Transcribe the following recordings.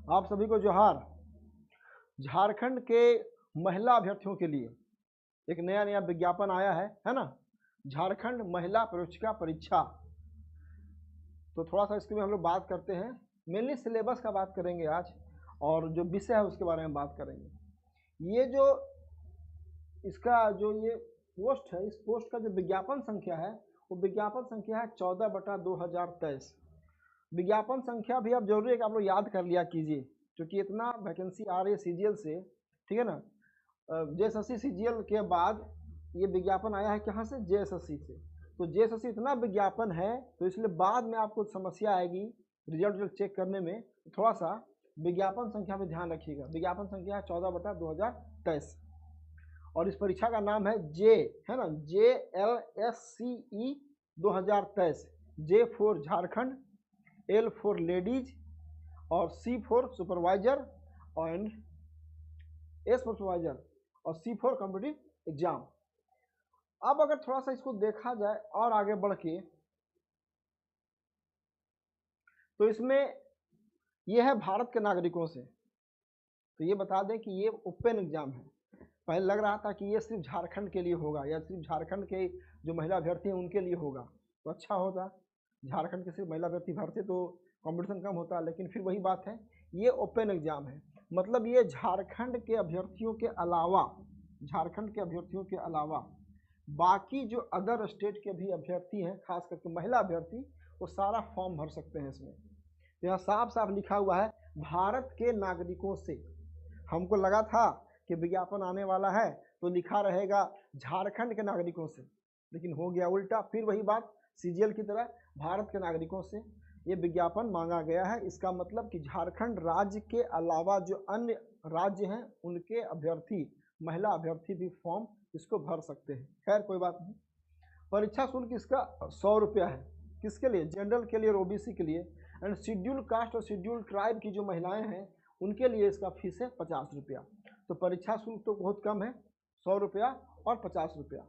आप सभी को जोहार। झारखंड के महिला अभ्यर्थियों के लिए एक नया विज्ञापन आया है ना, झारखंड महिला प्रवेशिका परीक्षा। तो थोड़ा सा इसके में हम लोग बात करते हैं, मेनली सिलेबस का बात करेंगे आज, और जो विषय है उसके बारे में बात करेंगे। ये जो इसका जो ये पोस्ट है, इस पोस्ट का जो विज्ञापन संख्या है वो विज्ञापन संख्या है 14/2023। विज्ञापन संख्या भी अब जरूरी है कि आप लोग याद कर लिया कीजिए, क्योंकि इतना वैकेंसी आ रही है सीजीएल से, ठीक है ना। जेएसएससी सीजीएल के बाद ये विज्ञापन आया है कहाँ से, जेएसएससी से। तो जेएसएससी इतना विज्ञापन है तो इसलिए बाद में आपको समस्या आएगी रिजल्ट चेक करने में। तो थोड़ा सा विज्ञापन संख्या में ध्यान रखिएगा। विज्ञापन संख्या है 14/2023 और इस परीक्षा का नाम है है ना, JLSCE 2023। J for Jharkhand, L for ladies और C for supervisor and S for supervisor और C फॉर कॉम्पिटिटिव एग्जाम। अब अगर थोड़ा सा इसको देखा जाए और आगे बढ़ के, तो इसमें यह है भारत के नागरिकों से। तो ये बता दें कि ये ओपन एग्जाम है। पहले लग रहा था कि ये सिर्फ झारखंड के लिए होगा या सिर्फ झारखंड के जो महिला अभ्यर्थी हैं उनके लिए होगा, तो अच्छा होता। झारखंड के सिर्फ महिला अभ्यर्थी भरते तो कंपटीशन कम होता, लेकिन फिर वही बात है, ये ओपन एग्जाम है। मतलब ये झारखंड के अभ्यर्थियों के अलावा बाकी जो अदर स्टेट के भी अभ्यर्थी हैं, खास करके महिला अभ्यर्थी, वो सारा फॉर्म भर सकते हैं इसमें। तो यहाँ साफ साफ लिखा हुआ है भारत के नागरिकों से। हमको लगा था कि विज्ञापन आने वाला है तो लिखा रहेगा झारखंड के नागरिकों से, लेकिन हो गया उल्टा। फिर वही बात सीजीएल की तरह भारत के नागरिकों से ये विज्ञापन मांगा गया है। इसका मतलब कि झारखंड राज्य के अलावा जो अन्य राज्य हैं उनके अभ्यर्थी, महिला अभ्यर्थी भी फॉर्म इसको भर सकते हैं। खैर कोई बात नहीं। परीक्षा शुल्क इसका 100 रुपया है। किसके लिए, जनरल के लिए और ओबीसी के लिए। एंड शेड्यूल कास्ट और शेड्यूल ट्राइब की जो महिलाएं हैं उनके लिए इसका फीस है 50 रुपया। तो परीक्षा शुल्क तो बहुत कम है, 100 रुपया और 50 रुपया।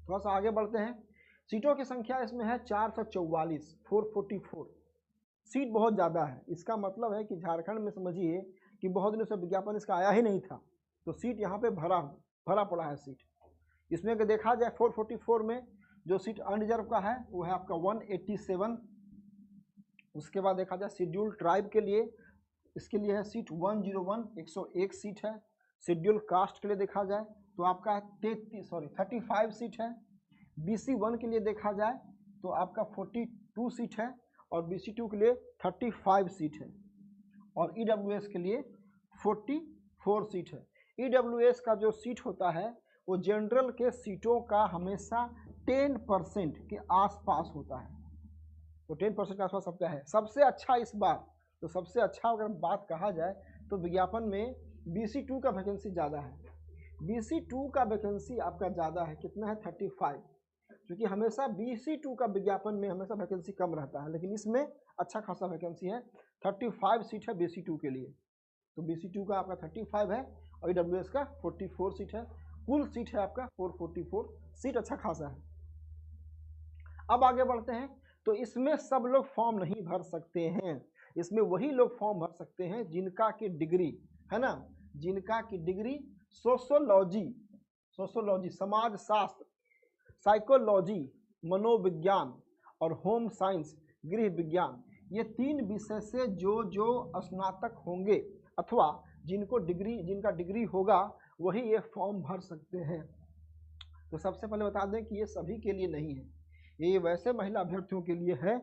थोड़ा सा आगे बढ़ते हैं। सीटों की संख्या इसमें है 444, 444 सीट, बहुत ज़्यादा है। इसका मतलब है कि झारखंड में समझिए कि बहुत दिनों से विज्ञापन इसका आया ही नहीं था, तो सीट यहाँ पे भरा पड़ा है सीट। इसमें अगर देखा जाए 444 में जो सीट अनरिजर्व का है वो है आपका 187। उसके बाद देखा जाए शेड्यूल ट्राइब के लिए, इसके लिए है सीट 101, 101 सीट है। शेड्यूल कास्ट के लिए देखा जाए तो आपका 35 सीट है। BC1 के लिए देखा जाए तो आपका 42 सीट है और BC2 के लिए 35 सीट है और EWS के लिए 44 सीट है। EWS का जो सीट होता है वो जनरल के सीटों का हमेशा 10% के आसपास होता है, तो 10% के आसपास सबका है। सबसे अच्छा इस बार, तो सबसे अच्छा अगर बात कहा जाए तो विज्ञापन में BC2 का वैकेंसी ज़्यादा है। BC2 का वैकेंसी आपका ज़्यादा है, कितना है, 35। क्योंकि हमेशा BC2 का विज्ञापन में हमेशा वैकेंसी कम रहता है, लेकिन इसमें अच्छा खासा वैकेंसी है। 35 सीट है BC2 के लिए, तो BC2 का आपका 35 है और EWS का 44 सीट है। कुल सीट है आपका 444 सीट, अच्छा खासा है। अब आगे बढ़ते हैं। तो इसमें सब लोग फॉर्म नहीं भर सकते हैं, इसमें वही लोग फॉर्म भर सकते हैं जिनका की डिग्री है ना, जिनका की डिग्री सोशोलॉजी, समाज शास्त्र, साइकोलॉजी, मनोविज्ञान और होम साइंस, गृह विज्ञान, ये 3 विषय से जो स्नातक होंगे अथवा जिनका डिग्री होगा वही ये फॉर्म भर सकते हैं। तो सबसे पहले बता दें कि ये सभी के लिए नहीं है, ये वैसे महिला अभ्यर्थियों के लिए है।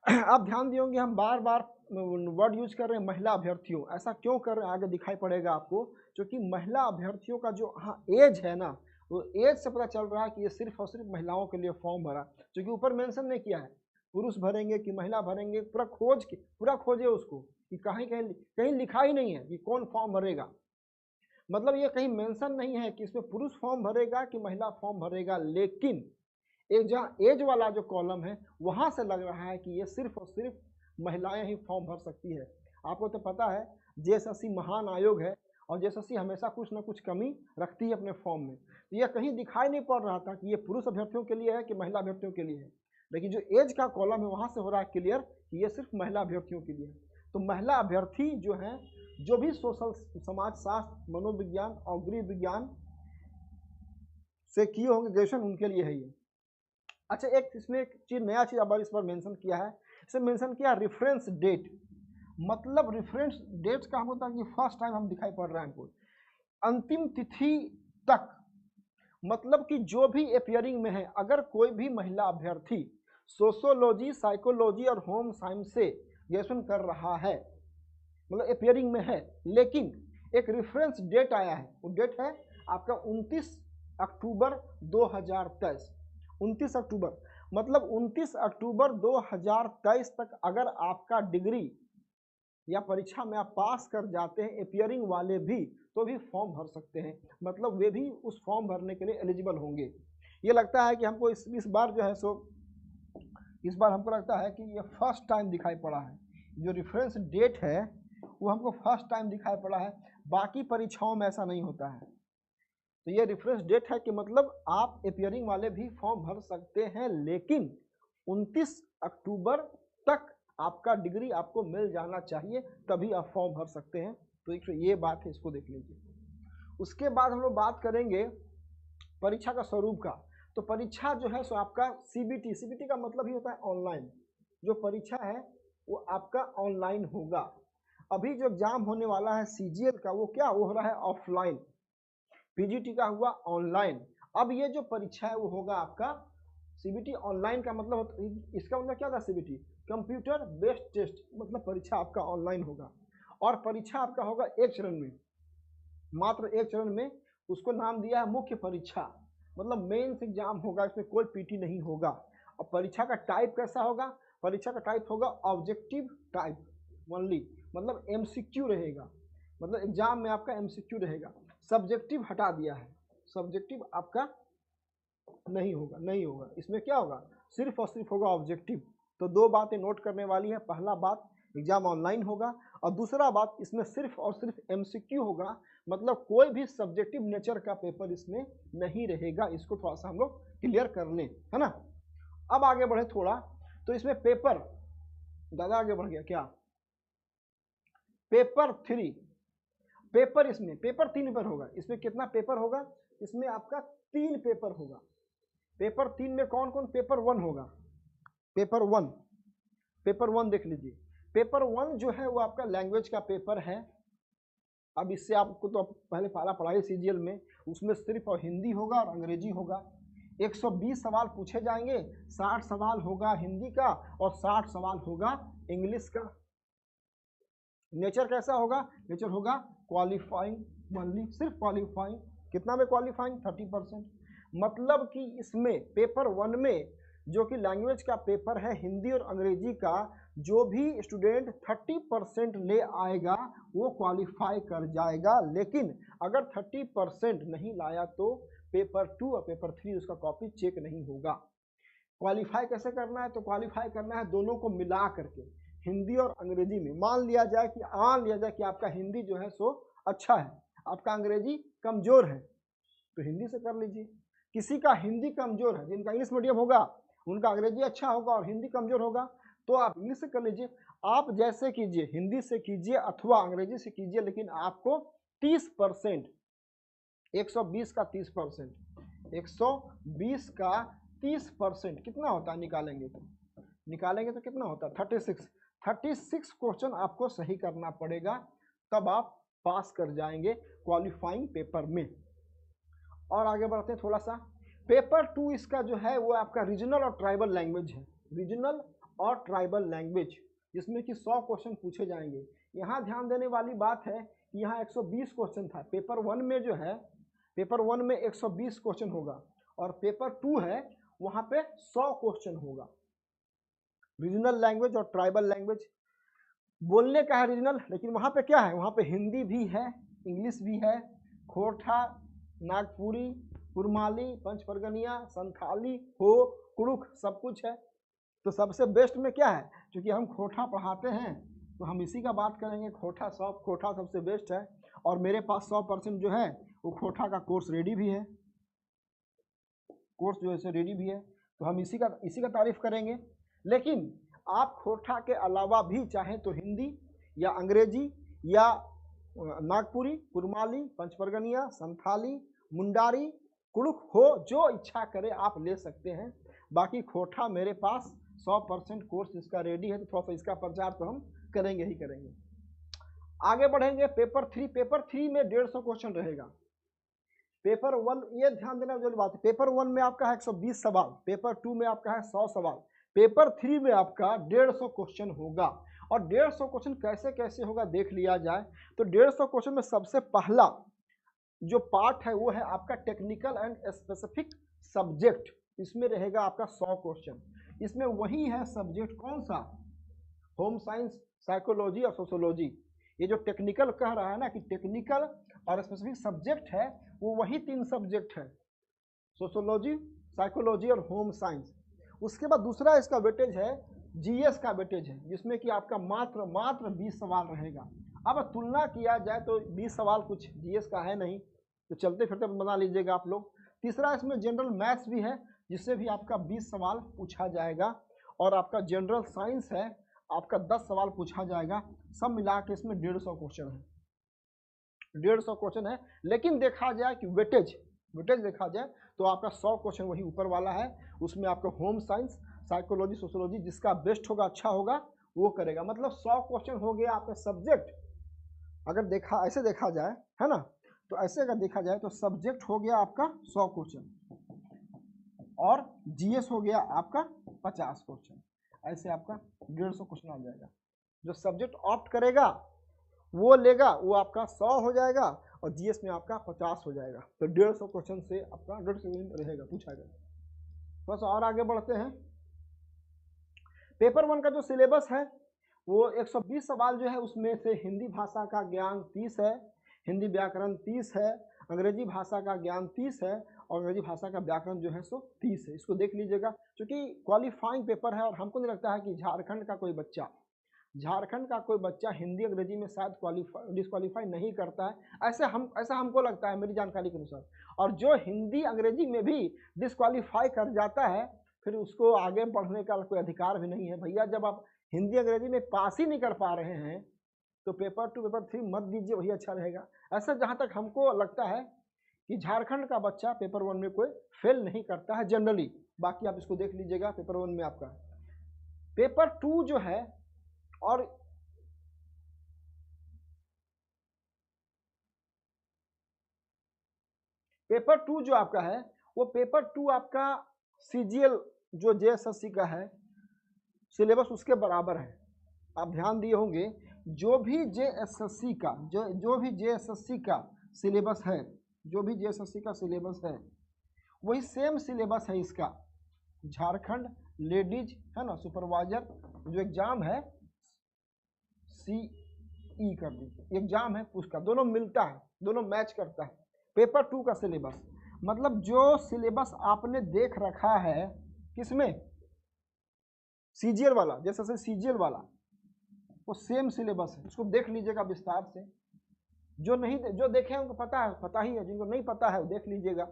आप ध्यान दियोगे हम बार बार वर्ड यूज कर रहे हैं महिला अभ्यर्थियों, ऐसा क्यों कर रहे हैं आगे दिखाई पड़ेगा आपको। क्योंकि महिला अभ्यर्थियों का जो एज है ना, वो एज से पता चल रहा है कि ये सिर्फ और सिर्फ महिलाओं के लिए फॉर्म भरा, क्योंकि ऊपर मेंशन नहीं किया है पुरुष भरेंगे कि महिला भरेंगे, पूरा खोजे उसको कि कहीं लिखा ही नहीं है कि कौन फॉर्म भरेगा। मतलब ये कहीं मेंशन नहीं है कि इसमें पुरुष फॉर्म भरेगा कि महिला फॉर्म भरेगा, लेकिन एक जहाँ एज वाला जो कॉलम है वहाँ से लग रहा है कि ये सिर्फ और सिर्फ महिलाएं ही फॉर्म भर सकती है। आपको तो पता है जेएसएससी महान आयोग है और जेएसएससी हमेशा कुछ ना कुछ कमी रखती है अपने फॉर्म में। तो यह कहीं दिखाई नहीं पड़ रहा था कि ये पुरुष अभ्यर्थियों के लिए है कि महिला अभ्यर्थियों के लिए है, लेकिन जो एज का कॉलम है वहाँ से हो रहा है क्लियर कि ये सिर्फ महिला अभ्यर्थियों के लिए है। तो महिला अभ्यर्थी जो हैं, जो भी सोशल समाजशास्त्र, मनोविज्ञान और गृह विज्ञान से किए होंगे ग्रेजुएशन, उनके लिए है ये। अच्छा, एक इसमें एक चीज, नया चीज अब इस पर मेंशन किया है, इसे मेंशन किया रेफरेंस डेट। मतलब रेफरेंस डेट का हम होता है कि फर्स्ट टाइम हम दिखाई पड़ रहा है हमको, अंतिम तिथि तक। मतलब कि जो भी अपियरिंग में है, अगर कोई भी महिला अभ्यर्थी सोशियोलॉजी, साइकोलॉजी और होम साइंस से ग्रेजुएशन कर रहा है, मतलब अपियरिंग में है, लेकिन एक रेफरेंस डेट आया है, वो डेट है आपका 29 अक्टूबर 2023। 29 अक्टूबर मतलब 29 अक्टूबर 2023 तक अगर आपका डिग्री या परीक्षा में आप पास कर जाते हैं, अपियरिंग वाले भी, तो भी फॉर्म भर सकते हैं। मतलब वे भी उस फॉर्म भरने के लिए एलिजिबल होंगे। ये लगता है कि हमको इस बार जो है सो, इस बार हमको लगता है कि ये फर्स्ट टाइम दिखाई पड़ा है, जो रेफरेंस डेट है वो हमको फर्स्ट टाइम दिखाई पड़ा है। बाकी परीक्षाओं में ऐसा नहीं होता है। तो ये रेफरेंस डेट है कि मतलब आप अपियरिंग वाले भी फॉर्म भर सकते हैं, लेकिन 29 अक्टूबर तक आपका डिग्री आपको मिल जाना चाहिए, तभी आप फॉर्म भर सकते हैं। तो ये बात है, इसको देख लीजिए। उसके बाद हम लोग बात करेंगे परीक्षा का स्वरूप का। तो परीक्षा जो है सो आपका सीबीटी, सीबीटी का मतलब ही होता है ऑनलाइन। जो परीक्षा है वो आपका ऑनलाइन होगा। अभी जो एग्जाम होने वाला है सीजीएल का, वो क्या हो रहा है, ऑफलाइन। पीजीटी का हुआ ऑनलाइन। अब ये जो परीक्षा है वो होगा आपका सीबीटी ऑनलाइन का मतलब, इसका मतलब क्या था, सीबीटी कंप्यूटर बेस्ड टेस्ट, मतलब परीक्षा आपका ऑनलाइन होगा। और परीक्षा आपका होगा एक चरण में, मात्र एक चरण में। उसको नाम दिया है मुख्य परीक्षा, मतलब मेंस एग्जाम होगा, इसमें कोई पीटी नहीं होगा। और परीक्षा का टाइप कैसा होगा, परीक्षा का टाइप होगा ऑब्जेक्टिव टाइप ओनली, मतलब एमसीक्यू रहेगा, मतलब एग्जाम में आपका एमसीक्यू रहेगा। सब्जेक्टिव हटा दिया है, सब्जेक्टिव आपका नहीं होगा, नहीं होगा। इसमें क्या होगा, सिर्फ और सिर्फ होगा ऑब्जेक्टिव। तो दो बातें नोट करने वाली है। पहला बात, एग्जाम ऑनलाइन होगा, और दूसरा बात, इसमें सिर्फ और सिर्फ एमसीक्यू होगा, मतलब कोई भी सब्जेक्टिव नेचर का पेपर इसमें नहीं रहेगा। इसको थोड़ा सा हम लोग क्लियर कर लें, है ना। अब आगे बढ़े थोड़ा, तो इसमें पेपर ज़्यादा आगे बढ़ गया क्या, पेपर 3, पेपर इसमें पेपर 3 पेपर होगा। इसमें कितना पेपर होगा, इसमें आपका 3 पेपर होगा। पेपर 3 में कौन कौन, पेपर 1 होगा, पेपर 1, पेपर 1 देख लीजिए। पेपर 1 जो है वो आपका लैंग्वेज का पेपर है। अब इससे आपको तो पहले पहला पढ़ाई सीजीएल में, उसमें सिर्फ और हिंदी होगा और अंग्रेजी होगा। 120 सवाल पूछे जाएंगे, 60 सवाल होगा हिंदी का और 60 सवाल होगा इंग्लिश का। नेचर कैसा होगा, नेचर होगा क्वालिफाइंग ओनली, सिर्फ क्वालिफाइंग। कितना में क्वालिफाइंग, 30%। मतलब कि इसमें पेपर 1 में जो कि लैंग्वेज का पेपर है, हिंदी और अंग्रेजी का, जो भी स्टूडेंट 30% ले आएगा वो क्वालिफाई कर जाएगा। लेकिन अगर 30% नहीं लाया तो पेपर 2 और पेपर 3 उसका कॉपी चेक नहीं होगा। क्वालिफाई कैसे करना है, तो क्वालिफाई करना है दोनों को मिला करके, हिंदी और अंग्रेजी में। मान लिया जाए कि आपका हिंदी जो है सो अच्छा है, आपका अंग्रेजी कमजोर है, तो हिंदी से कर लीजिए। किसी का हिंदी कमजोर है, जिनका इंग्लिश मीडियम होगा उनका अंग्रेजी अच्छा होगा और हिंदी कमजोर होगा, तो आप इंग्लिश से कर लीजिए। आप जैसे कीजिए, हिंदी से कीजिए अथवा अंग्रेजी से कीजिए, लेकिन आपको 30%, 120 का 30%, 120 का 30% कितना होता है, निकालेंगे तो कितना होता है, 36 क्वेश्चन आपको सही करना पड़ेगा, तब आप पास कर जाएंगे क्वालिफाइंग पेपर में। और आगे बढ़ते हैं थोड़ा सा। पेपर 2 इसका जो है वो आपका रीजनल और ट्राइबल लैंग्वेज है, रीजनल और ट्राइबल लैंग्वेज, जिसमें कि 100 क्वेश्चन पूछे जाएंगे। यहाँ ध्यान देने वाली बात है कि यहाँ 120 क्वेश्चन था पेपर 1 में, जो है पेपर 1 में 120 क्वेश्चन होगा, और पेपर 2 है वहाँ पे 100 क्वेश्चन होगा। रीजनल लैंग्वेज और ट्राइबल लैंग्वेज बोलने का है रीजनल, लेकिन वहाँ पे क्या है, वहाँ पे हिंदी भी है, इंग्लिश भी है, खोरठा, नागपुरी, कुरमाली, पंचपरगनिया, संथाली, हो, कुड़ुख, सब कुछ है। तो सबसे बेस्ट में क्या है, क्योंकि हम खोरठा पढ़ाते हैं तो हम इसी का बात करेंगे। खोरठा सबसे बेस्ट है, और मेरे पास 100% जो है वो खोरठा का कोर्स रेडी भी है, कोर्स जो है रेडी भी है, तो हम इसी का तारीफ करेंगे। लेकिन आप खोरठा के अलावा भी चाहें तो हिंदी या अंग्रेजी या नागपुरी, कुरमाली, पंचपरगनिया, संथाली, मुंडारी, कुड़ुक हो, जो इच्छा करे आप ले सकते हैं। बाकी खोटा मेरे पास 100% कोर्स इसका रेडी है, तो थोड़ा सा इसका प्रचार तो हम करेंगे ही करेंगे। आगे बढ़ेंगे पेपर 3। पेपर 3 में 150 क्वेश्चन रहेगा। पेपर 1, ये ध्यान देना जो बात है, पेपर 1 में आपका है 120 सवाल, पेपर 2 में आपका है 100 सवाल, पेपर 3 में आपका 150 क्वेश्चन होगा। और 150 क्वेश्चन कैसे कैसे होगा देख लिया जाए तो 150 क्वेश्चन में सबसे पहला जो पार्ट है वो है आपका टेक्निकल एंड स्पेसिफिक सब्जेक्ट। इसमें रहेगा आपका 100 क्वेश्चन। इसमें वही है सब्जेक्ट कौन सा, होम साइंस, साइकोलॉजी और सोशोलॉजी। ये जो टेक्निकल कह रहा है ना कि टेक्निकल और स्पेसिफिक सब्जेक्ट है, वो वही 3 सब्जेक्ट है, सोशोलॉजी, साइकोलॉजी और होम साइंस। उसके बाद दूसरा इसका वेटेज है जीएस का वेटेज है, जिसमें कि आपका मात्र 20 सवाल रहेगा। अब तुलना किया जाए तो 20 सवाल कुछ जीएस का है नहीं, तो चलते फिरते बना लीजिएगा आप लोग। तीसरा इसमें जनरल मैथ्स भी है, जिससे भी आपका 20 सवाल पूछा जाएगा। और आपका जनरल साइंस है, आपका 10 सवाल पूछा जाएगा। सब मिला के इसमें 150 क्वेश्चन है, 150 क्वेश्चन है। लेकिन देखा जाए कि वेटेज देखा जाए तो आपका 100 क्वेश्चन वही ऊपर वाला है। उसमें आपका होम साइंस, साइकोलॉजी, सोशोलॉजी जिसका बेस्ट होगा, अच्छा होगा, वो करेगा। मतलब 100 क्वेश्चन हो गया आपका सब्जेक्ट। अगर ऐसे देखा जाए, है ना, तो ऐसे अगर देखा जाए तो सब्जेक्ट हो गया आपका 100 क्वेश्चन और जीएस हो गया आपका 50 क्वेश्चन। ऐसे आपका 150 क्वेश्चन आ जाएगा। जो सब्जेक्ट ऑप्ट करेगा वो लेगा, वो आपका 100 हो जाएगा और जीएस में आपका 50 हो जाएगा। तो 150 क्वेश्चन से आपका 150 रहेगा, पूछा जाएगा। थोड़ा सा और आगे बढ़ते हैं। पेपर 1 का जो सिलेबस है वो 120 सवाल जो है, उसमें से हिंदी भाषा का ज्ञान 30 है, हिंदी व्याकरण 30 है, अंग्रेजी भाषा का ज्ञान 30 है और अंग्रेजी भाषा का व्याकरण जो है सो 30 है। इसको देख लीजिएगा, क्योंकि क्वालिफाइंग पेपर है और हमको नहीं लगता है कि झारखंड का कोई बच्चा हिंदी अंग्रेजी में शायद डिस्क्वालीफाई नहीं करता है। ऐसा हमको लगता है, मेरी जानकारी के अनुसार। और जो हिंदी अंग्रेजी में भी डिस्क्वालीफाई कर जाता है, फिर उसको आगे बढ़ने का कोई अधिकार भी नहीं है। भैया, जब आप हिंदी अंग्रेजी में पास ही नहीं कर पा रहे हैं तो पेपर 2 पेपर 3 मत दीजिए, वही अच्छा रहेगा। ऐसा जहाँ तक हमको लगता है कि झारखंड का बच्चा पेपर 1 में कोई फेल नहीं करता है जनरली। बाकी आप इसको देख लीजिएगा। पेपर 1 में आपका पेपर 2 जो है, और पेपर 2 जो आपका है वो पेपर 2 आपका सीजीएल जो जेएसएससी का है सिलेबस उसके बराबर है। आप ध्यान दिए होंगे, जो भी जेएसएससी का सिलेबस है, जो भी जेएसएससी का सिलेबस है वही सेम सिलेबस है इसका। झारखंड लेडीज है ना, सुपरवाइजर जो एग्जाम है, सीई कर दीजिए, एग्जाम है उसका, दोनों मिलता है, दोनों मैच करता है। पेपर 2 का सिलेबस मतलब जो सिलेबस आपने देख रखा है किसमें, सीजीएल वाला, जैसे सीजीएल वाला, वो सेम सिलेबस है। उसको देख लीजिएगा विस्तार से। जो देखे हैं उनको पता ही है, जिनको नहीं पता है वो देख लीजिएगा।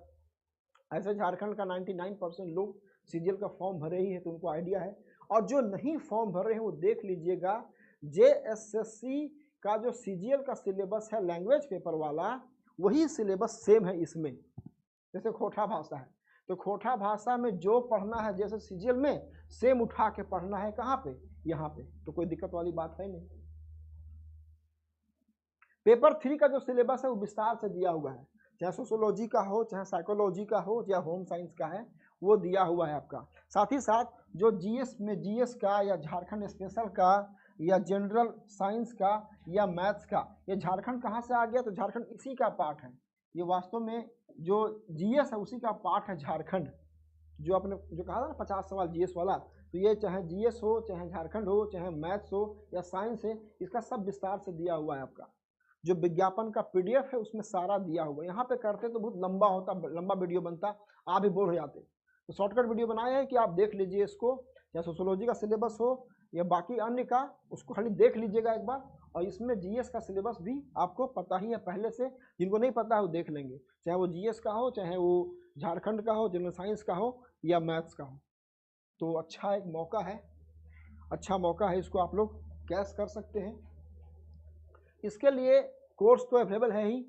ऐसे झारखंड का 99% लोग सीजीएल का फॉर्म भरे ही है, तो उनको आइडिया है। और जो नहीं फॉर्म भर रहे हैं वो देख लीजिएगा। जेएसएससी का जो सीजीएल का सिलेबस है लैंग्वेज पेपर वाला, वही सिलेबस सेम है इसमें। जैसे खोटा भाषा है तो खोटा भाषा में जो पढ़ना है जैसे सीजीएल में, सेम उठा के पढ़ना है कहाँ पे, यहाँ पे, तो कोई दिक्कत वाली बात है नहीं। पेपर 3 का जो सिलेबस है वो विस्तार से दिया हुआ है, चाहे सोशोलॉजी का हो, चाहे साइकोलॉजी का हो, या होम साइंस का है, वो दिया हुआ है आपका। साथ ही साथ जो जीएस का या झारखंड स्पेशल का या जनरल साइंस का या मैथ्स का, ये झारखंड कहाँ से आ गया, तो झारखंड इसी का पार्ट है। ये वास्तव में जो जीएस है उसी का पार्ट है झारखंड। जो आपने जो कहा था ना 50 सवाल जीएस वाला, तो ये चाहे जीएस हो, चाहे झारखंड हो, चाहे मैथ्स हो या साइंस है, इसका सब विस्तार से दिया हुआ है आपका। जो विज्ञापन का पीडीएफ है उसमें सारा दिया हुआ है। यहाँ पे करते तो बहुत लंबा होता, लंबा वीडियो बनता, आप भी बोर हो जाते। तो शॉर्टकट वीडियो बनाया है कि आप देख लीजिए इसको, या सोशोलॉजी का सिलेबस हो या बाकी अन्य का, उसको खाली देख लीजिएगा एक बार। और इसमें जीएस का सिलेबस भी आपको पता ही है पहले से, जिनको नहीं पता है वो देख लेंगे, चाहे वो जीएस का हो, चाहे वो झारखंड का हो, जनरल साइंस का हो या मैथ्स का हो। तो अच्छा एक मौका है, इसको आप लोग कैश कर सकते हैं। इसके लिए कोर्स तो अवेलेबल है ही,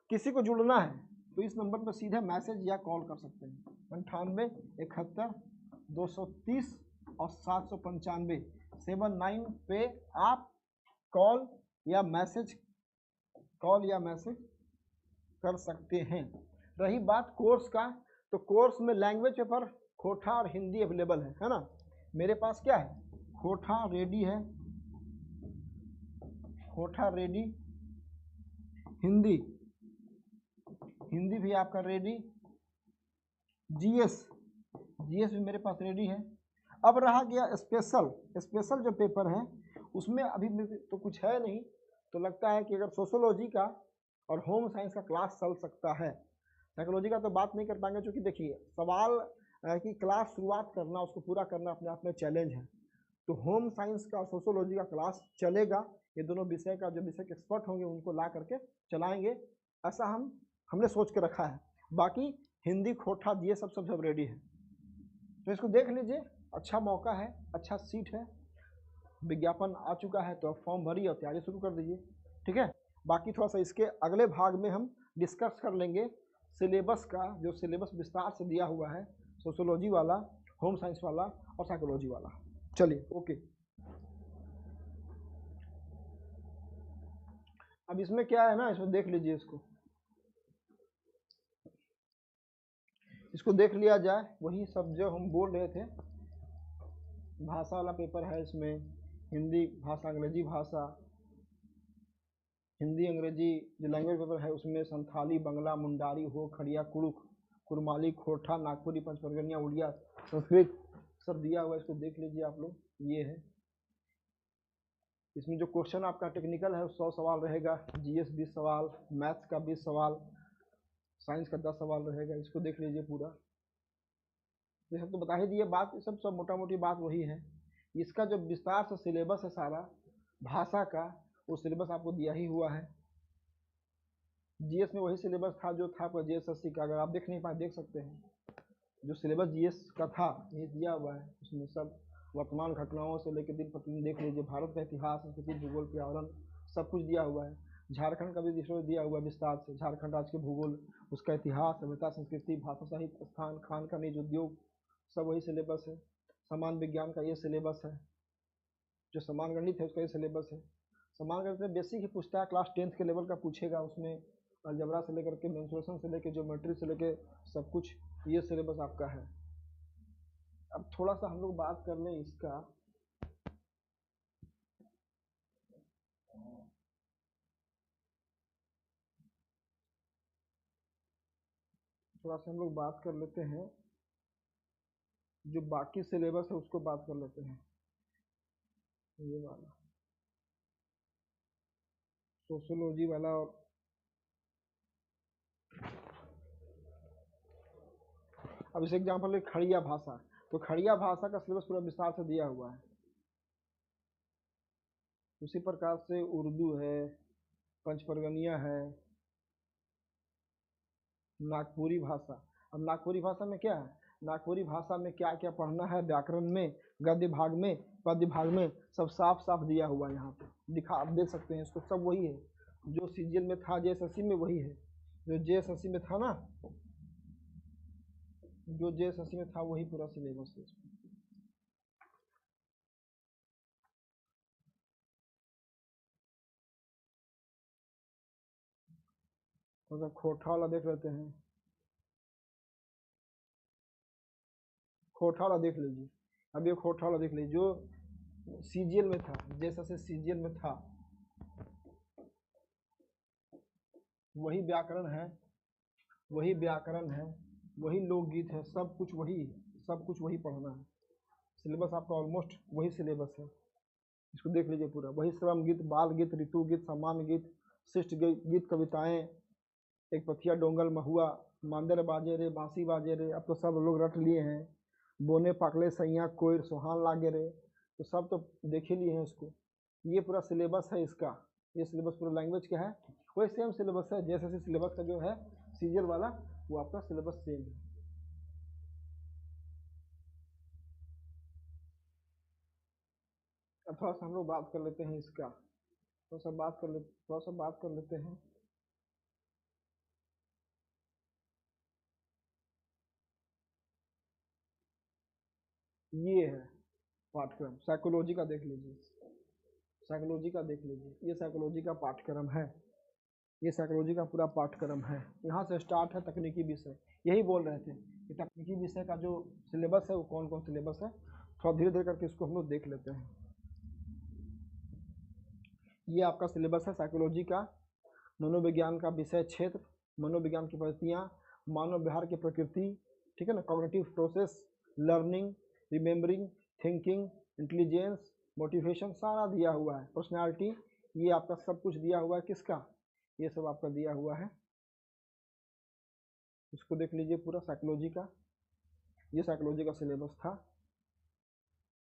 किसी को जुड़ना है तो इस नंबर पर सीधे मैसेज या कॉल कर सकते हैं 98 71 230 और 795 79 पे आप कॉल या मैसेज कर सकते हैं। रही बात कोर्स का, तो कोर्स में लैंग्वेज पेपर खोटा और हिंदी अवेलेबल है ना। मेरे पास क्या है, खोटा रेडी है, खोटा रेडी, हिंदी भी आपका रेडी, जीएस भी मेरे पास रेडी है। अब रहा गया स्पेशल जो पेपर है उसमें अभी तो कुछ है नहीं, तो लगता है कि अगर सोशोलॉजी का और होम साइंस का क्लास चल सकता है। साइकोलॉजी का तो बात नहीं कर पाएंगे, क्योंकि देखिए सवाल की क्लास शुरुआत करना, उसको पूरा करना अपने आप में चैलेंज है। तो होम साइंस का और सोशोलॉजी का क्लास चलेगा, ये दोनों विषय का जो विषय के एक्सपर्ट होंगे उनको ला करके चलाएंगे, ऐसा हमने सोच के रखा है। बाकी हिंदी खोटा ये सब रेडी है, तो इसको देख लीजिए, अच्छा मौका है, अच्छा सीट है, विज्ञापन आ चुका है, तो आप फॉर्म भरिए और तैयारी शुरू कर दीजिए, ठीक है। बाकी थोड़ा सा इसके अगले भाग में हम डिस्कस कर लेंगे सिलेबस का, जो सिलेबस विस्तार से दिया हुआ है, सोशोलॉजी वाला, होम साइंस वाला और साइकोलॉजी वाला। चलिए ओके। अब इसमें क्या है ना, इसमें देख लीजिए, इसको देख लिया जाए, वही सब जो हम बोल रहे थे। भाषा वाला पेपर है इसमें, हिंदी भाषा, अंग्रेजी भाषा, हिंदी अंग्रेजी जो लैंग्वेज पेपर है उसमें संथाली, बंगला, मुंडारी, हो, खड़िया, कुड़ुख, कुरमाली, खोटा, नागपुरी, पंचपरगनिया, उड़िया, संस्कृत सब दिया हुआ है। इसको देख लीजिए आप लोग, ये है। इसमें जो क्वेश्चन आपका टेक्निकल है 100 सवाल रहेगा, जीएस 20 सवाल, मैथ्स का 20 सवाल, साइंस का 10 सवाल रहेगा। इसको देख लीजिए पूरा, ये सब तो बता ही दिए, बात सब मोटा मोटी बात वही है। इसका जो विस्तार से सिलेबस है सारा भाषा का, वो सिलेबस आपको दिया ही हुआ है। जीएस में वही सिलेबस था जो था आपका जीएसएससी का, अगर आप देख नहीं पाए देख सकते हैं, जो सिलेबस जीएस का था ये दिया हुआ है। उसमें सब वर्तमान घटनाओं से लेकर दिन प्रतिदिन देख लीजिए, भारत का इतिहास, संस्कृति, भूगोल, पर्यावरण सब कुछ दिया हुआ है। झारखंड का भी विषय दिया हुआ है विस्तार से, झारखंड राज्य के भूगोल, उसका इतिहास, सभ्यता, संस्कृति, भाषा, साहित्य, स्थान, खान, खनिज, उद्योग, सब वही सिलेबस है। समान विज्ञान का ये सिलेबस है, जो समान गणित है उसका ये सिलेबस है। समान गणित में बेसिक ही पूछता है, क्लास 10th के लेवल का पूछेगा, उसमें अलजबरा से लेकर के मेंसुरेशन से लेकर ज्योमेट्री से लेकर सब कुछ ये सिलेबस आपका है। अब थोड़ा सा हम लोग बात कर लें इसका, थोड़ा सा हम लोग बात कर लेते हैं, जो बाकी सिलेबस है उसको बात कर लेते हैं। ये वाला सोशोलॉजी वाला, और अब इस एग्जाम्पल में खड़िया भाषा, तो खड़िया भाषा का सिलेबस पूरा विस्तार से दिया हुआ है। उसी प्रकार से उर्दू है, पंचपरगनिया है, नागपुरी भाषा। अब नागपुरी भाषा में क्या है, नागपुरी भाषा में क्या क्या पढ़ना है, व्याकरण में, गद्य भाग में, पद्य भाग में, सब साफ साफ दिया हुआ है यहाँ पे दिखा, आप देख सकते हैं इसको, सब वही है जो सीजीएल में था, जेएसएससी में वही है, जो जेएसएससी में था ना, जो जेएसएससी में था वही पूरा सिलेबस है। मतलब खोटा वाला देख लेते हैं, खोटा वाला देख लीजिए। अब ये खोटा वाला देख लीजिए, जो सीजीएल में था, जैसा सीजीएल में था वही व्याकरण है, वही व्याकरण है, वही लोकगीत है, सब कुछ वही पढ़ना है। सिलेबस आपका ऑलमोस्ट वही सिलेबस है, इसको देख लीजिए पूरा वही। श्रम गीत, बाल गीत, ऋतु गीत, सम्मान गीत, शिष्ट गीत, कविताएं, एक पथिया डोंगल महुआ, मांदर बाजे रे, बांसी बाजे रे, अब तो सब लोग रट लिए हैं, बोने पाकले सैया कोयर, सोहान लागे रे, तो सब तो देख ही लिए हैं उसको। ये पूरा सिलेबस है इसका, ये सिलेबस पूरा लैंग्वेज का है, वही सेम सिलेबस है जैसे सिलेबस का जो है सीजल वाला, वो आपका सिलेबस सेम है। अब थोड़ा सा हम लोग बात कर लेते हैं इसका, थोड़ा सा बात कर लेते हैं। ये है पाठ्यक्रम, साइकोलॉजी का देख लीजिए, साइकोलॉजी का देख लीजिए, ये साइकोलॉजी का पाठ्यक्रम है, ये साइकोलॉजी का पूरा पाठ्यक्रम है। यहाँ से स्टार्ट है तकनीकी विषय, यही बोल रहे थे कि तकनीकी विषय का जो सिलेबस है वो कौन कौन सिलेबस है, थोड़ा धीरे धीरे करके इसको हम लोग देख लेते हैं। ये आपका सिलेबस है साइकोलॉजी का, मनोविज्ञान का विषय क्षेत्र, मनोविज्ञान की पद्धतियाँ, मानव व्यवहार की प्रकृति, ठीक है ना, cognitive process, learning, remembering, thinking, intelligence, motivation, सारा दिया हुआ है, पर्सनैलिटी, ये आपका सब कुछ दिया हुआ है। किसका? ये सब आपका दिया हुआ है, इसको देख लीजिए पूरा साइकोलॉजी का, ये साइकोलॉजी का सिलेबस था,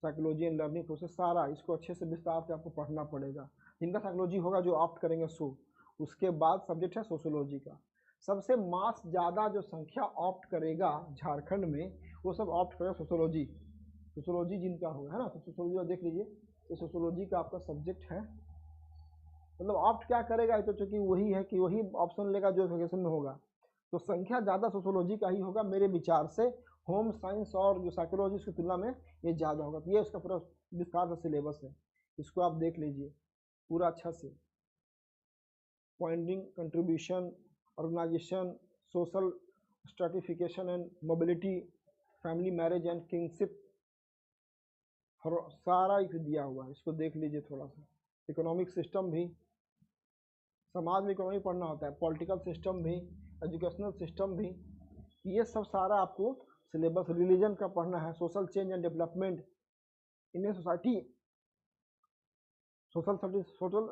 साइकोलॉजी एंड लर्निंग प्रोसेस सारा, इसको अच्छे से विस्तार से आपको पढ़ना पड़ेगा। जिनका साइकोलॉजी होगा जो ऑप्ट करेंगे सो, उसके बाद सब्जेक्ट है सोशियोलॉजी का। सबसे मास ज़्यादा जो संख्या ऑप्ट करेगा झारखंड में, वो सब ऑप्ट करेगा सोशियोलॉजी, सोशियोलॉजी जिनका होगा, है ना। तो सोशियोलॉजी देख लीजिए, ये सोशियोलॉजी का आपका सब्जेक्ट है। मतलब ऑप्ट क्या करेगा, तो चूँकि वही है कि वही ऑप्शन लेगा जो एजुकेशन में होगा, तो संख्या ज़्यादा सोशियोलॉजी का ही होगा मेरे विचार से। होम साइंस और जो साइकोलॉजी की तुलना में ये ज़्यादा होगा। तो ये उसका पूरा विस्तार से सिलेबस है, इसको आप देख लीजिए पूरा अच्छा से। Pointing, contribution, organisation, social stratification and mobility, family, marriage and kingship, सारा एक दिया हुआ है, इसको देख लीजिए थोड़ा सा। इकोनॉमिक सिस्टम भी, समाज में इकोनॉमी पढ़ना होता है, पॉलिटिकल सिस्टम भी, एजुकेशनल सिस्टम भी, ये सब सारा आपको सिलेबस। रिलीजन का पढ़ना है, social change and development, Indian society, social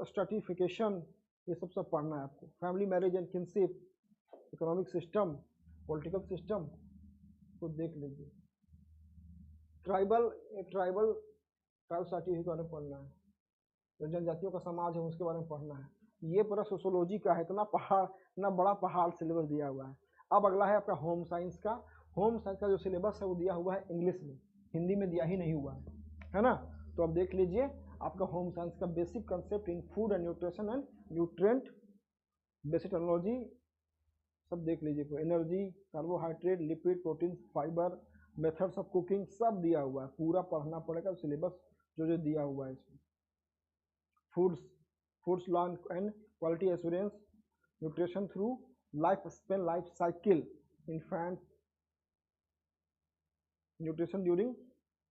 stratification, ये सब पढ़ना है आपको। Family, marriage and kinship, economic system, political system को देख लीजिए। ट्राइबल सोसाइटी के बारे में पढ़ना है, जो जनजातियों का समाज है उसके बारे में पढ़ना है। ये पूरा सोशियोलॉजी का है, इतना बड़ा पहाड़ सिलेबस दिया हुआ है। अब अगला है आपका होम साइंस का। होम साइंस का जो सिलेबस है वो दिया हुआ है इंग्लिश में, हिंदी में दिया ही नहीं हुआ है ना। तो अब देख लीजिए आपका होम साइंस का basic concept in food and nutrition and nutrient, basic technology सब देख लीजिए। Energy, carbohydrate, lipid, protein, fibre, methods of cooking सब दिया हुआ है, पूरा पढ़ना पड़ेगा सिलेबस जो दिया हुआ है इसमें। Foods law and quality assurance, nutrition through life span life cycle, infant nutrition during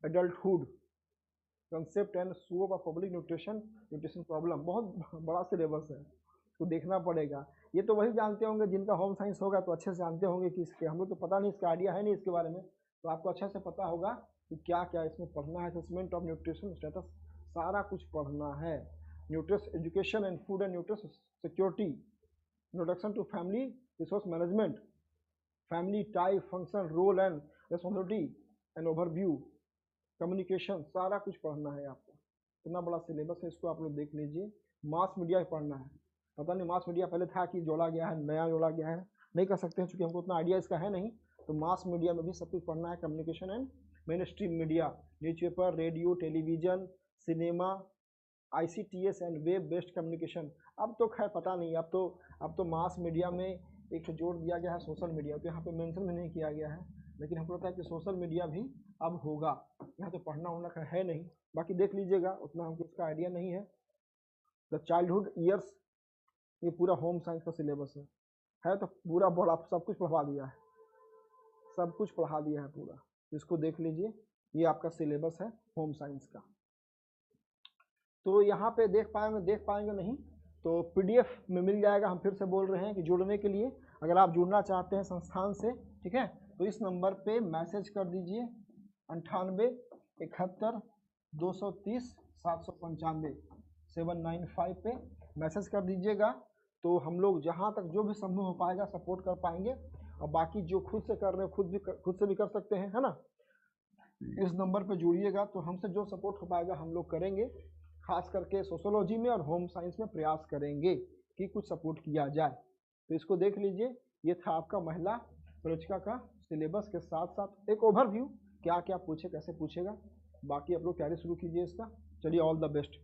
adulthood, concept and scope of public nutrition problem. बहुत बड़ा सिलेबस है, तो देखना पड़ेगा। ये तो वही जानते होंगे जिनका होम साइंस होगा, तो अच्छे से जानते होंगे कि इसके, हम लोग तो पता नहीं, इसका आइडिया है नहीं इसके बारे में, तो आपको अच्छे से पता होगा कि क्या क्या इसमें पढ़ना है। असेसमेंट ऑफ न्यूट्रिशन स्टेटस, सारा कुछ पढ़ना है। Nutrition education and food and nutrition security, introduction to family resource management, family type, function, role and responsibility and overview, communication, सारा कुछ पढ़ना है आपको। इतना बड़ा सिलेबस है, इसको आप लोग देख लीजिए। मास मीडिया पढ़ना है, पता नहीं मास मीडिया पहले था कि जोड़ा गया है, नया जोड़ा गया है, नहीं कर सकते हैं चूँकि हमको उतना आइडिया इसका है नहीं। तो मास मीडिया में भी सब कुछ पढ़ना है। Communication and main stream media, newspaper, radio, television, cinema, ICTS and web based communication. अब तो खैर पता नहीं, अब तो मास मीडिया में एक जोड़ दिया गया है सोशल मीडिया, तो यहाँ पे मेंशन भी नहीं किया गया है, लेकिन हमको लगता है कि सोशल मीडिया भी अब होगा। यहाँ तो पढ़ना होना है नहीं, बाकी देख लीजिएगा, उतना हमको इसका आइडिया नहीं है। द चाइल्डहुड ईयर्स, ये पूरा होम साइंस का सिलेबस है तो पूरा बड़ा सब कुछ पढ़वा दिया है, सब कुछ पढ़ा दिया है पूरा, इसको देख लीजिए। ये आपका सिलेबस है होम साइंस का। तो यहाँ पे देख पाएंगे नहीं तो PDF में मिल जाएगा। हम फिर से बोल रहे हैं कि जुड़ने के लिए, अगर आप जुड़ना चाहते हैं संस्थान से, ठीक है, तो इस नंबर पे मैसेज कर दीजिए 98 71 230 795 795 पे मैसेज कर दीजिएगा। तो हम लोग जहाँ तक जो भी संभव हो पाएगा सपोर्ट कर पाएंगे, और बाकी जो खुद से कर रहे हैं खुद से भी कर सकते हैं, है ना। इस नंबर पे जुड़िएगा तो हमसे जो सपोर्ट हो पाएगा हम लोग करेंगे। खास करके सोशियोलॉजी में और होम साइंस में प्रयास करेंगे कि कुछ सपोर्ट किया जाए। तो इसको देख लीजिए, ये था आपका महिला प्रवचका का सिलेबस के साथ साथ एक ओवरव्यू, क्या क्या पूछे कैसे पूछेगा। बाकी आप लोग तैयारी शुरू कीजिए इसका। चलिए, ऑल द बेस्ट।